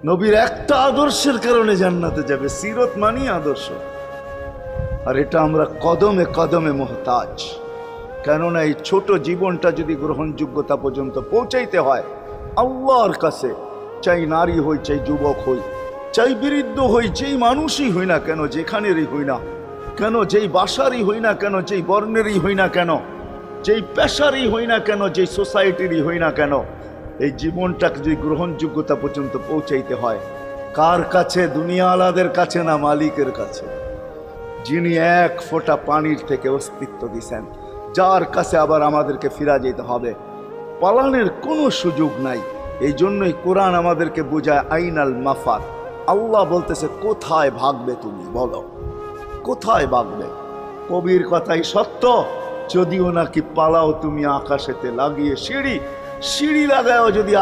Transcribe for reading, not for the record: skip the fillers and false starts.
নবীর একটা আদর্শের কারণে জান্নাতে যাবে। সিরত মানি আদর্শ। আর এটা আমরা কদমে কদমে মুহতাজ। কেননা এই ছোট জীবনটা যদি গ্রহণযোগ্যতা পর্যন্ত পৌঁছাইতে হয় আল্লাহর কাছে, চাই নারী হই, চাই যুবক হই, চাই বৃদ্ধ হই, যেই মানুষই হই না কেন, যেখানেরই হই না কেন, যেই বাসারই হই না কেন, যেই বর্ণেরই হই না কেন, যেই পেশারই হই না কেন, যেই সোসাইটিরই হই না কেন, এই জীবনটাকে যদি গ্রহণযোগ্যতা পর্যন্ত পৌঁছাইতে হয় কার কাছে? দুনিয়াওয়ালাদের কাছে না, মালিকের কাছে, যিনি এক ফোঁটা পানির থেকে অস্তিত্ব দিছেন, যার কাছে আবার আমাদেরকে ফিরা যেতে হবে। পালানের কোনো সুযোগ নাই। এই জন্যই কোরআন আমাদেরকে বোঝায় আইনাল মাফার। আল্লাহ বলতেছে কোথায় ভাগবে তুমি, বলো কোথায় ভাগবে? কবির কথাই সত্য, যদিও নাকি পালাও তুমি আকাশেতে লাগিয়ে সিঁড়ি, সিঁড়ি লাগাও যদি